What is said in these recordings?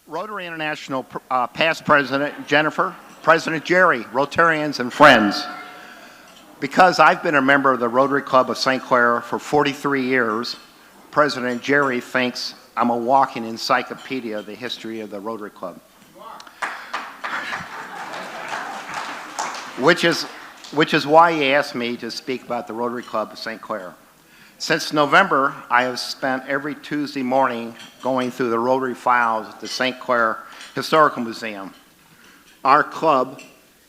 Rotary International past president Jennifer, President Jerry, Rotarians and friends. Because I've been a member of the Rotary Club of St. Clair for 43 years, President Jerry thinks I'm a walking encyclopedia of the history of the Rotary Club. Which is why he asked me to speak about the Rotary Club of St. Clair. Since November, I have spent every Tuesday morning going through the Rotary files at the St. Clair Historical Museum. Our club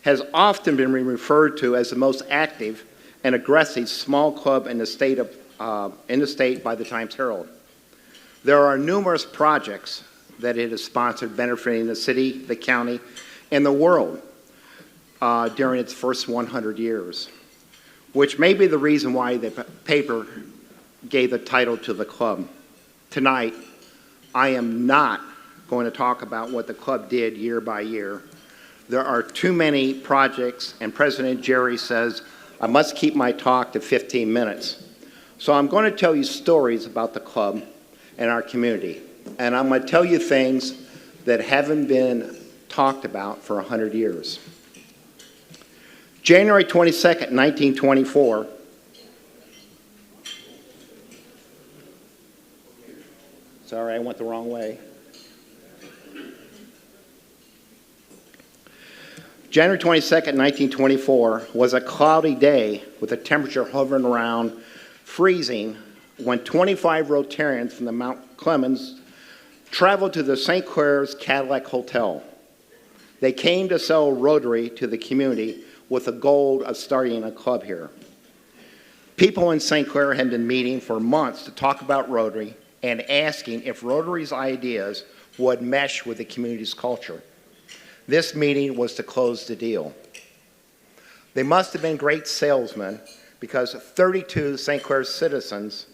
has often been referred to as the most active and aggressive small club in the state by the Times-Herald. There are numerous projects that it has sponsored benefiting the city, the county, and the world during its first 100 years, which may be the reason why the paper gave the title to the club. Tonight, I am not going to talk about what the club did year by year. There are too many projects, and President Jerry says I must keep my talk to 15 minutes. So I'm going to tell you stories about the club and our community, and I'm going to tell you things that haven't been talked about for 100 years. January 22nd, 1924, sorry, I went the wrong way. January 22nd, 1924 was a cloudy day with a temperature hovering around freezing when 25 Rotarians from the Mount Clemens traveled to the St. Clair's Cadillac Hotel. They came to sell Rotary to the community with the goal of starting a club here. People in St. Clair had been meeting for months to talk about Rotary and asking if Rotary's ideas would mesh with the community's culture. This meeting was to close the deal. They must have been great salesmen because 32 St. Clair citizens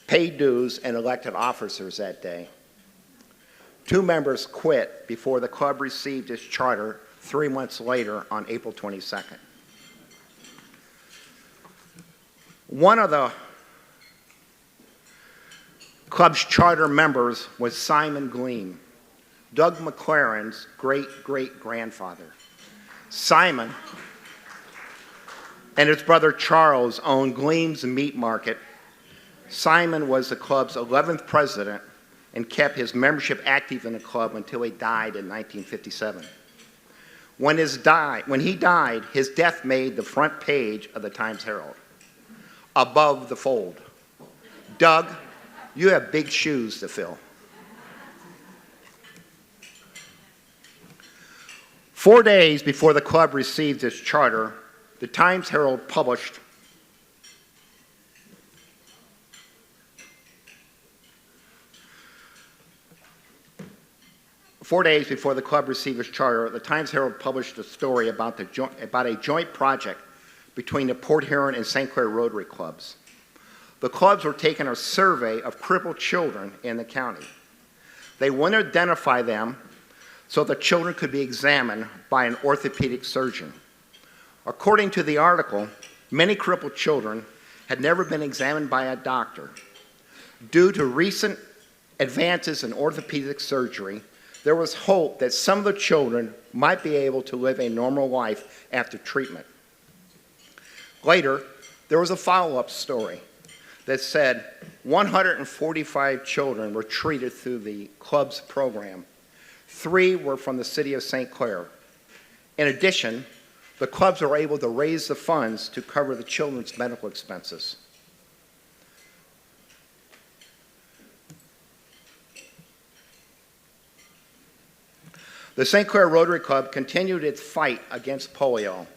paid dues and elected officers that day. 2 members quit before the club received its charter 3 months later on April 22nd. One of the club's charter members was Simon Gleam, Doug McLaren's great-great-grandfather. Simon and his brother Charles owned Gleam's Meat Market. Simon was the club's 11th president and kept his membership active in the club until he died in 1957. When he died, his death made the front page of the Times-Herald, above the fold. Doug, you have big shoes to fill. 4 days before the club received its charter, the Times-Herald published a story about a joint project between the Port Huron and St. Clair Rotary Clubs. The clubs were taking a survey of crippled children in the county. They wouldn't identify them so the children could be examined by an orthopedic surgeon. According to the article, many crippled children had never been examined by a doctor. Due to recent advances in orthopedic surgery, there was hope that some of the children might be able to live a normal life after treatment. Later, there was a follow-up story that said 145 children were treated through the club's program. 3 were from the city of St. Clair. In addition, the clubs were able to raise the funds to cover the children's medical expenses. The St. Clair Rotary Club continued its fight against polio,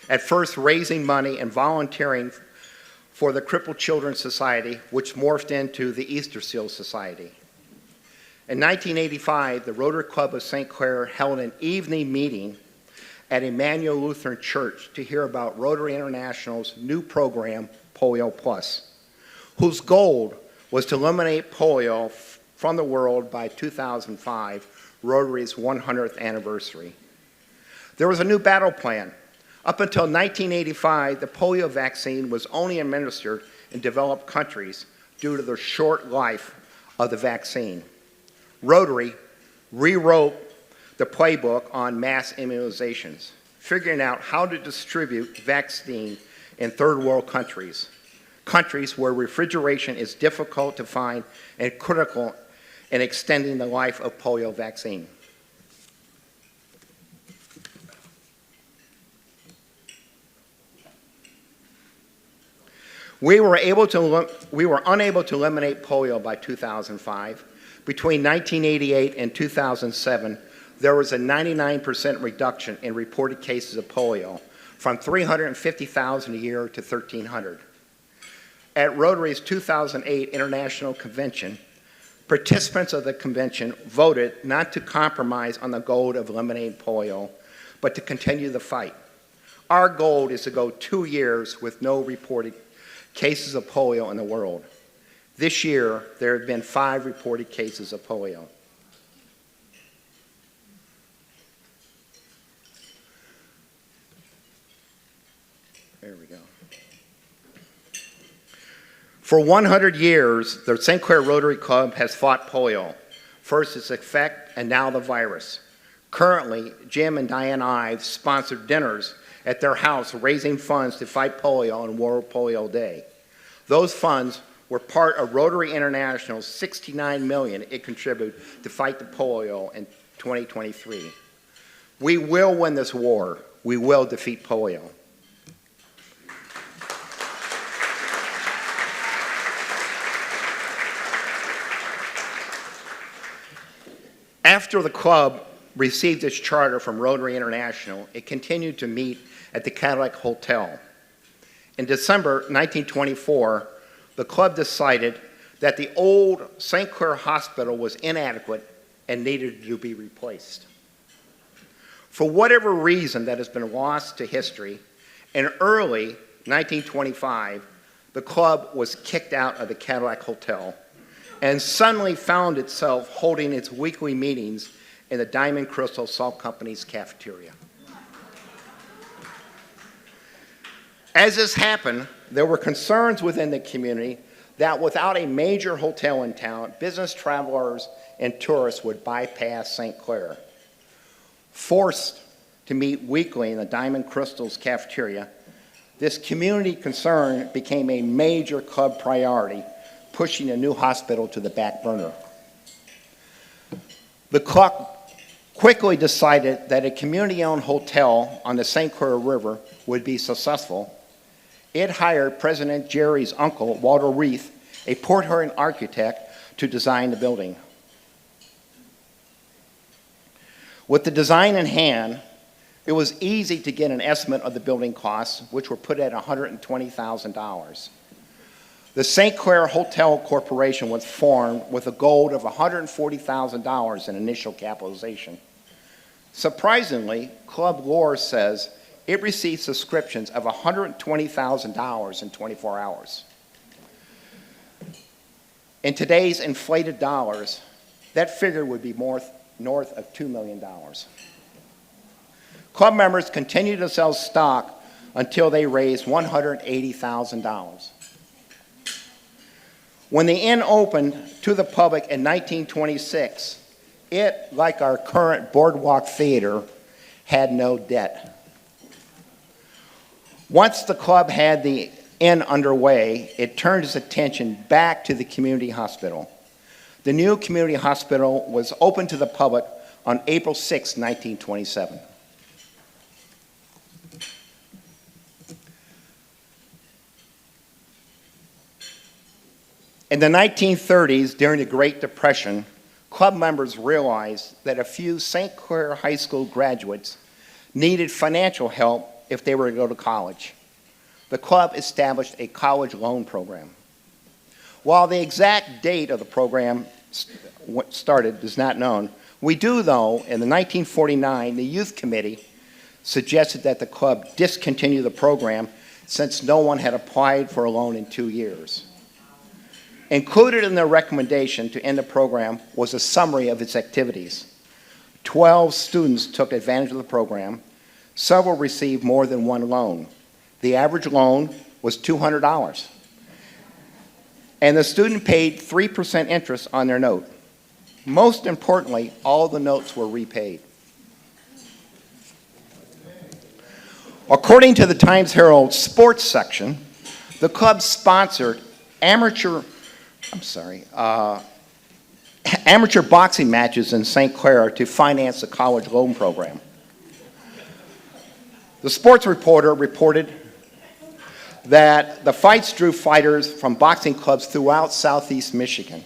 at first raising money and volunteering for the Crippled Children's Society, which morphed into the Easter Seal Society. In 1985, the Rotary Club of St. Clair held an evening meeting at Emmanuel Lutheran Church to hear about Rotary International's new program, Polio Plus, whose goal was to eliminate polio from the world by 2005, Rotary's 100th anniversary. There was a new battle plan. Up until 1985, the polio vaccine was only administered in developed countries due to the short life of the vaccine. Rotary rewrote the playbook on mass immunizations, figuring out how to distribute vaccine in third world countries, countries where refrigeration is difficult to find and critical in extending the life of polio vaccine. We were unable to eliminate polio by 2005. Between 1988 and 2007, there was a 99% reduction in reported cases of polio, from 350,000 a year to 1,300. At Rotary's 2008 International Convention, participants of the convention voted not to compromise on the goal of eliminating polio, but to continue the fight. Our goal is to go 2 years with no reported cases of polio in the world. This year, there have been 5 reported cases of polio. There we go. For 100 years, the St. Clair Rotary Club has fought polio. First its effect, and now the virus. Currently, Jim and Diane Ives sponsored dinners at their house, raising funds to fight polio on World Polio Day. Those funds were part of Rotary International's $69 million it contributed to fight the polio in 2023. We will win this war. We will defeat polio. After the club received its charter from Rotary International, it continued to meet at the Cadillac Hotel. In December 1924, the club decided that the old St. Clair Hospital was inadequate and needed to be replaced. For whatever reason that has been lost to history, in early 1925, the club was kicked out of the Cadillac Hotel and suddenly found itself holding its weekly meetings in the Diamond Crystal Salt Company's cafeteria. As this happened, there were concerns within the community that without a major hotel in town, business travelers and tourists would bypass St. Clair. Forced to meet weekly in the Diamond Crystal's cafeteria, this community concern became a major club priority, pushing a new hospital to the back burner. The club quickly decided that a community-owned hotel on the St. Clair River would be successful. It hired President Jerry's uncle, Walter Reith, a Port Huron architect, to design the building. With the design in hand, it was easy to get an estimate of the building costs, which were put at $120,000. The St. Clair Hotel Corporation was formed with a goal of $140,000 in initial capitalization. Surprisingly, Club Lore says it received subscriptions of $120,000 in 24 hours. In today's inflated dollars, that figure would be north of $2 million. Club members continued to sell stock until they raised $180,000. When the inn opened to the public in 1926, it, like our current Boardwalk Theater, had no debt. Once the club had the inn underway, it turned its attention back to the community hospital. The new community hospital was opened to the public on April 6, 1927. In the 1930s, during the Great Depression, club members realized that a few St. Clair High School graduates needed financial help if they were to go to college. The club established a college loan program. While the exact date of the program started is not known, we do know in 1949 the youth committee suggested that the club discontinue the program since no one had applied for a loan in 2 years. Included in their recommendation to end the program was a summary of its activities. 12 students took advantage of the program. Several received more than one loan. The average loan was $200. And the student paid 3% interest on their note. Most importantly, all the notes were repaid. According to the Times-Herald sports section, the club sponsored amateur boxing matches in St. Clair to finance the college loan program. The sports reporter reported that the fights drew fighters from boxing clubs throughout southeast Michigan.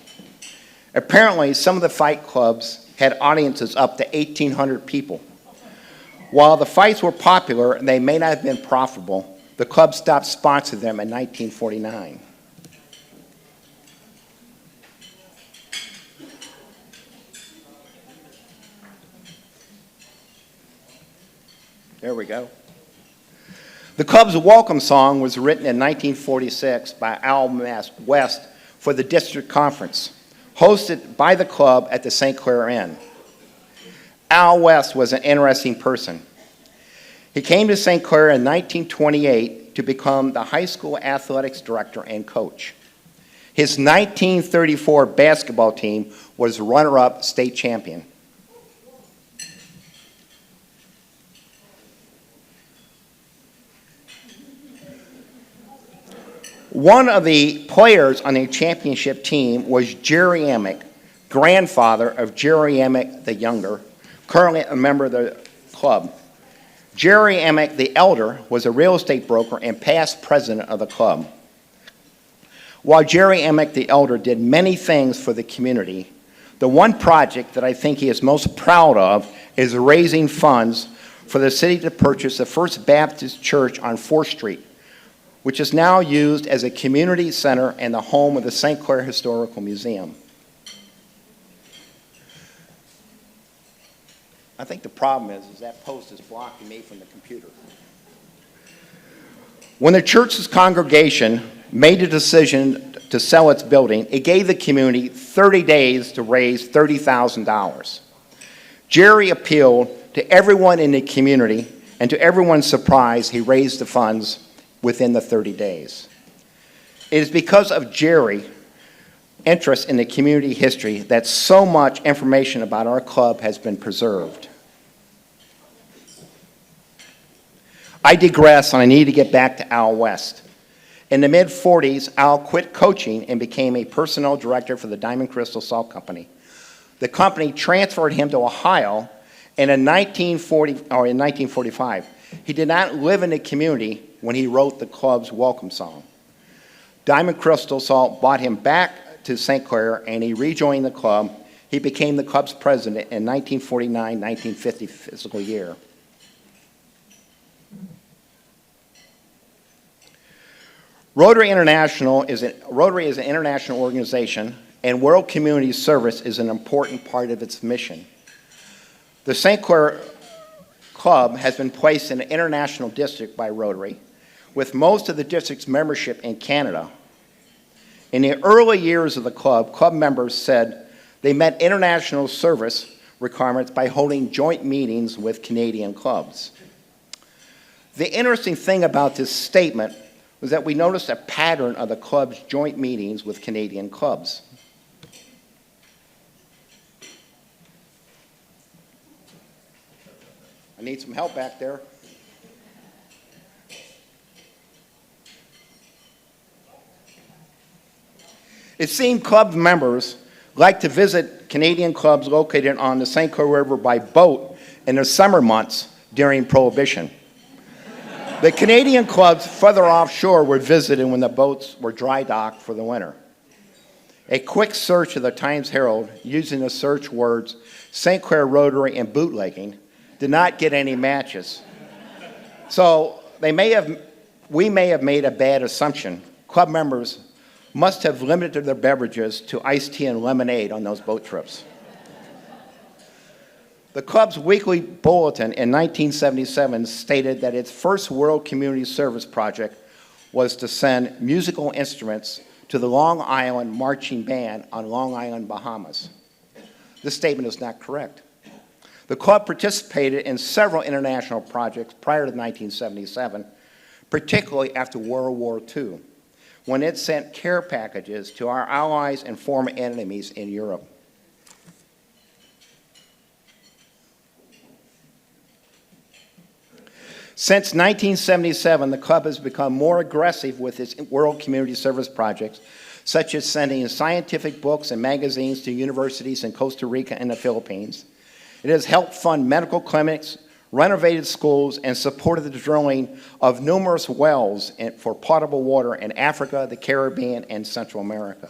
Apparently, some of the fight clubs had audiences up to 1,800 people. While the fights were popular and they may not have been profitable, the club stopped sponsoring them in 1949. There we go. The club's welcome song was written in 1946 by Al West for the district conference, hosted by the club at the St. Clair Inn. Al West was an interesting person. He came to St. Clair in 1928 to become the high school athletics director and coach. His 1934 basketball team was runner-up state champion. One of the players on the championship team was Jerry Amick, grandfather of Jerry Amick the Younger, currently a member of the club. Jerry Amick the Elder was a real estate broker and past president of the club. While Jerry Amick the Elder did many things for the community, the one project that I think he is most proud of is raising funds for the city to purchase the First Baptist Church on 4th Street, which is now used as a community center and the home of the St. Clair Historical Museum. I think the problem is that post is blocking me from the computer. When the church's congregation made the decision to sell its building, it gave the community 30 days to raise $30,000. Jerry appealed to everyone in the community, and to everyone's surprise, he raised the funds within the 30 days. It is because of Jerry's interest in the community history that so much information about our club has been preserved. I digress, and I need to get back to Al West. In the mid-40s, Al quit coaching and became a personnel director for the Diamond Crystal Salt Company. The company transferred him to Ohio, and in 1945, he did not live in the community when he wrote the club's welcome song. Diamond Crystal Salt brought him back to St. Clair, and he rejoined the club. He became the club's president in 1949-1950 fiscal year. Rotary is an international organization, and World Community Service is an important part of its mission. The St. Clair Club has been placed in an international district by Rotary, with most of the district's membership in Canada. In the early years of the club members said they met international service requirements by holding joint meetings with Canadian clubs. The interesting thing about this statement was that we noticed a pattern of the club's joint meetings with Canadian clubs. I need some help back there. It seemed club members liked to visit Canadian clubs located on the St. Clair River by boat in the summer months during Prohibition. The Canadian clubs further offshore were visited when the boats were dry docked for the winter. A quick search of the Times-Herald using the search words St. Clair Rotary and bootlegging did not get any matches. So we may have made a bad assumption. Club members must have limited their beverages to iced tea and lemonade on those boat trips. The club's weekly bulletin in 1977 stated that its first World Community Service project was to send musical instruments to the Long Island Marching Band on Long Island, Bahamas. This statement is not correct. The club participated in several international projects prior to 1977, particularly after World War II, when it sent care packages to our allies and former enemies in Europe. Since 1977, the club has become more aggressive with its World Community Service projects, such as sending scientific books and magazines to universities in Costa Rica and the Philippines. It has helped fund medical clinics, renovated schools, and supported the drilling of numerous wells for potable water in Africa, the Caribbean, and Central America.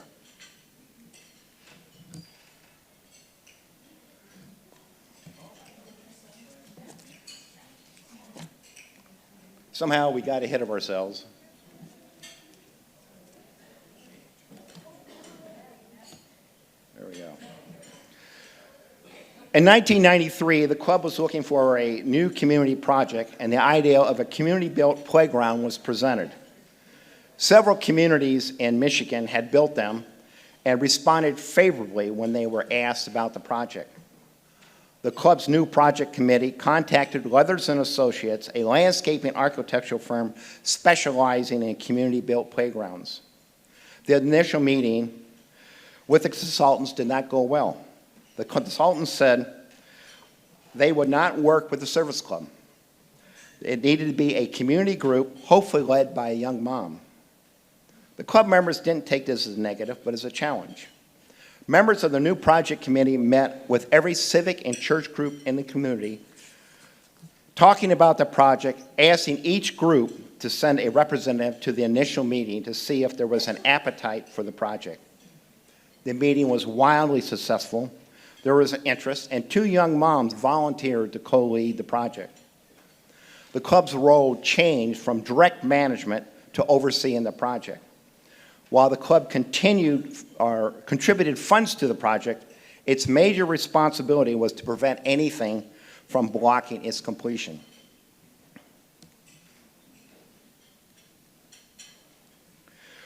Somehow we got ahead of ourselves. There we go. In 1993, the club was looking for a new community project, and the idea of a community-built playground was presented. Several communities in Michigan had built them and responded favorably when they were asked about the project. The club's new project committee contacted Leathers and Associates, a landscaping architectural firm specializing in community-built playgrounds. The initial meeting with the consultants did not go well. The consultants said they would not work with the service club. It needed to be a community group, hopefully led by a young mom. The club members didn't take this as a negative, but as a challenge. Members of the new project committee met with every civic and church group in the community, talking about the project, asking each group to send a representative to the initial meeting to see if there was an appetite for the project. The meeting was wildly successful. There was an interest, and 2 young moms volunteered to co-lead the project. The club's role changed from direct management to overseeing the project. While the club contributed funds to the project, its major responsibility was to prevent anything from blocking its completion.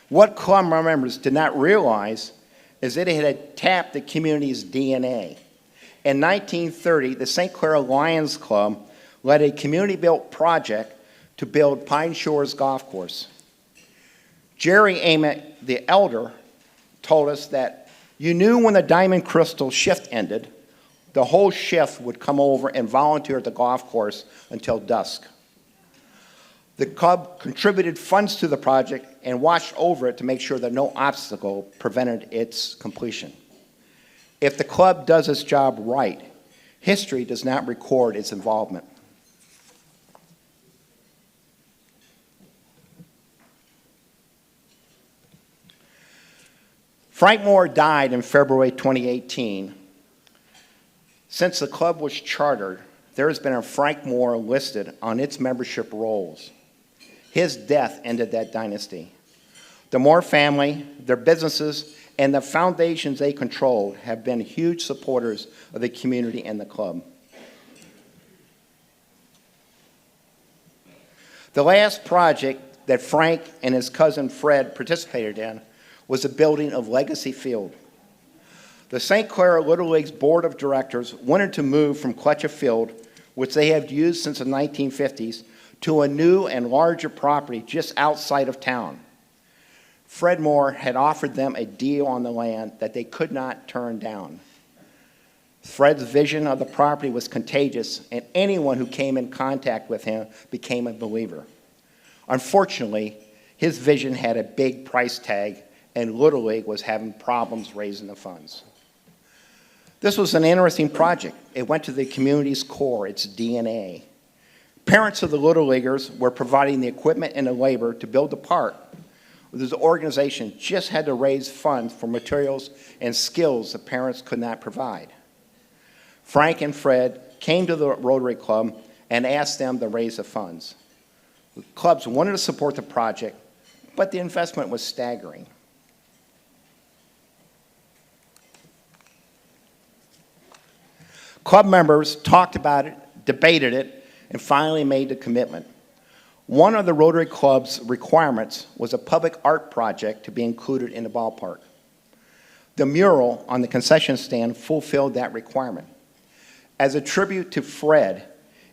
What club members did not realize is that it had tapped the community's DNA. In 1930, the St. Clair Lions Club led a community-built project to build Pine Shores Golf Course. Jerry Ament, the elder, told us that you knew when the Diamond Crystal shift ended, the whole shift would come over and volunteer at the golf course until dusk. The club contributed funds to the project and watched over it to make sure that no obstacle prevented its completion. If the club does its job right, history does not record its involvement. Frank Moore died in February 2018. Since the club was chartered, there has been a Frank Moore listed on its membership rolls. His death ended that dynasty. The Moore family, their businesses, and the foundations they controlled have been huge supporters of the community and the club. The last project that Frank and his cousin Fred participated in was the building of Legacy Field. The St. Clair Little League's Board of Directors wanted to move from Clutcha Field, which they have used since the 1950s, to a new and larger property just outside of town. Fred Moore had offered them a deal on the land that they could not turn down. Fred's vision of the property was contagious, and anyone who came in contact with him became a believer. Unfortunately, his vision had a big price tag, and Little League was having problems raising the funds. This was an interesting project. It went to the community's core, its DNA. Parents of the Little Leaguers were providing the equipment and the labor to build the park. This organization just had to raise funds for materials and skills the parents could not provide. Frank and Fred came to the Rotary Club and asked them to raise the funds. The clubs wanted to support the project, but the investment was staggering. Club members talked about it, debated it, and finally made the commitment. One of the Rotary Club's requirements was a public art project to be included in the ballpark. The mural on the concession stand fulfilled that requirement. As a tribute to Fred,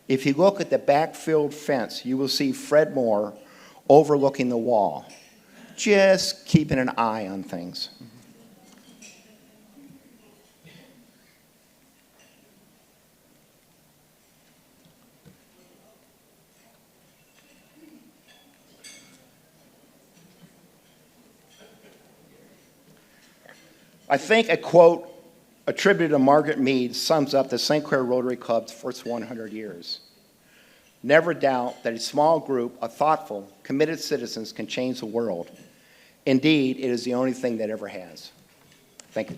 if you look at the backfield fence, you will see Fred Moore overlooking the wall, just keeping an eye on things. I think a quote attributed to Margaret Mead sums up the St. Clair Rotary Club's first 100 years. Never doubt that a small group of thoughtful, committed citizens can change the world. Indeed, it is the only thing that ever has. Thank you.